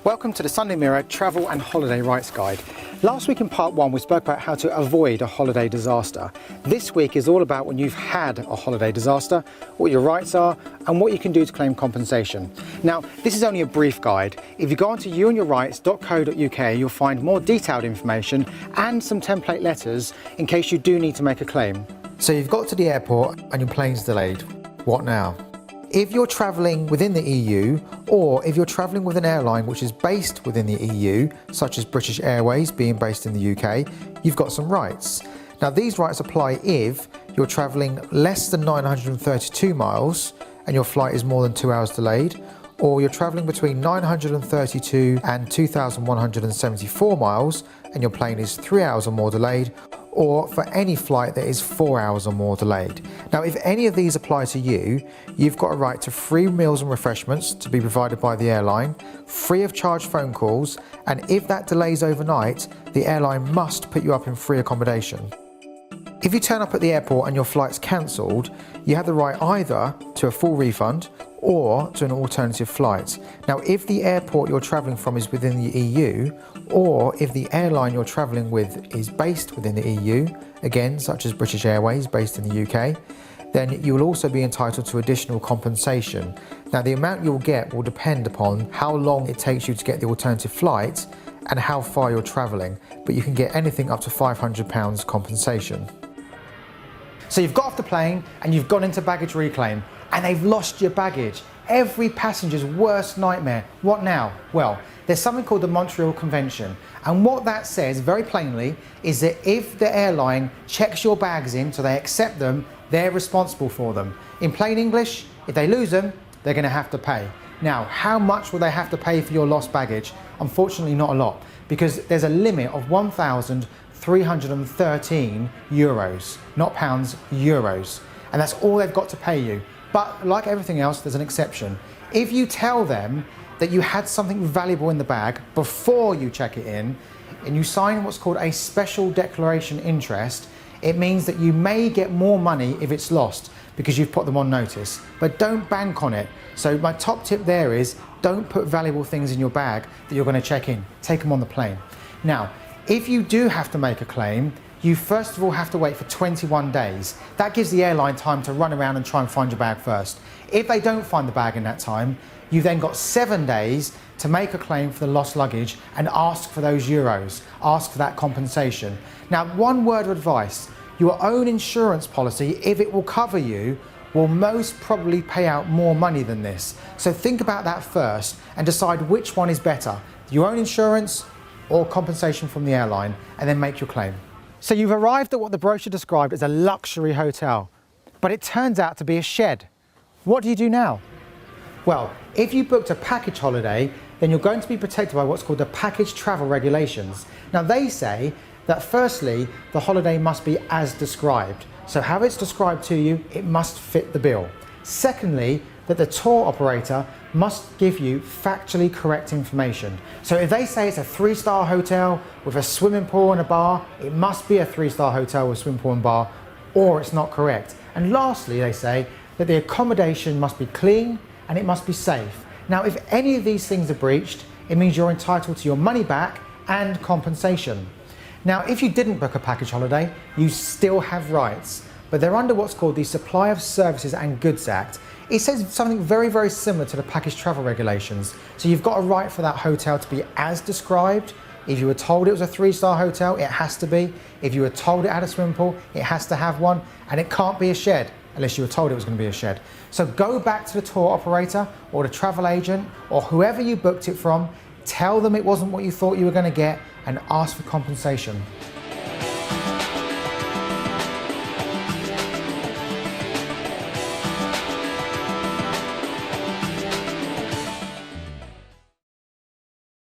Welcome to the Sunday Mirror Travel and Holiday Rights Guide. Last week in part 1 we spoke about how to avoid a holiday disaster. This week is all about when you've had a holiday disaster, what your rights are and what you can do to claim compensation. Now this is only a brief guide. If you go onto youandyourrights.co.uk you'll find more detailed information and some template letters in case you do need to make a claim. So you've got to the airport and your plane's delayed. What now? If you're travelling within the EU, or if you're travelling with an airline which is based within the EU, such as British Airways being based in the UK, you've got some rights. Now these rights apply if you're travelling less than 932 miles and your flight is more than 2 hours delayed, or you're travelling between 932 and 2,174 miles and your plane is 3 hours or more delayed, or for any flight that is 4 hours or more delayed. Now if any of these apply to you, you've got a right to free meals and refreshments to be provided by the airline, free of charge phone calls, and if that delays overnight, the airline must put you up in free accommodation. If you turn up at the airport and your flight's cancelled, you have the right either to a full refund or to an alternative flight. Now if the airport you're travelling from is within the EU, or if the airline you're travelling with is based within the EU, again such as British Airways based in the UK, then you will also be entitled to additional compensation. Now the amount you'll get will depend upon how long it takes you to get the alternative flight and how far you're travelling, but you can get anything up to £500 compensation. So you've got off the plane and you've gone into baggage reclaim and they've lost your baggage. Every passenger's worst nightmare. What now? Well, there's something called the Montreal Convention, and what that says very plainly is that if the airline checks your bags in so they accept them, they're responsible for them. In plain English, if they lose them, they're going to have to pay. Now, how much will they have to pay for your lost baggage? Unfortunately not a lot, because there's a limit of 1,313 euros, not pounds, euros, and that's all they've got to pay you. But like everything else, there's an exception. If you tell them that you had something valuable in the bag before you check it in, and you sign what's called a special declaration interest, it means that you may get more money if it's lost because you've put them on notice. But don't bank on it. So my top tip there is don't put valuable things in your bag that you're going to check in. Take them on the plane. Now, if you do have to make a claim, you first of all have to wait for 21 days. That gives the airline time to run around and try and find your bag first. If they don't find the bag in that time, you've then got 7 days to make a claim for the lost luggage and ask for those euros, ask for that compensation. Now, one word of advice, your own insurance policy, if it will cover you, will most probably pay out more money than this. So think about that first and decide which one is better, your own insurance or compensation from the airline, and then make your claim. So you've arrived at what the brochure described as a luxury hotel, but it turns out to be a shed. What do you do now? Well, if you booked a package holiday, then you're going to be protected by what's called the package travel regulations. Now they say that firstly, the holiday must be as described. So how it's described to you, it must fit the bill. Secondly, that the tour operator must give you factually correct information. So if they say it's a 3-star hotel with a swimming pool and a bar, it must be a 3-star hotel with a swimming pool and bar, or it's not correct. And lastly, they say that the accommodation must be clean and it must be safe. Now, if any of these things are breached, it means you're entitled to your money back and compensation. Now, if you didn't book a package holiday, you still have rights, but they're under what's called the Supply of Services and Goods Act. It says something very, very similar to the package travel regulations. So you've got a right for that hotel to be as described. If you were told it was a 3-star hotel, it has to be. If you were told it had a swimming pool, it has to have one, and it can't be a shed unless you were told it was going to be a shed. So go back to the tour operator or the travel agent or whoever you booked it from, tell them it wasn't what you thought you were going to get, and ask for compensation.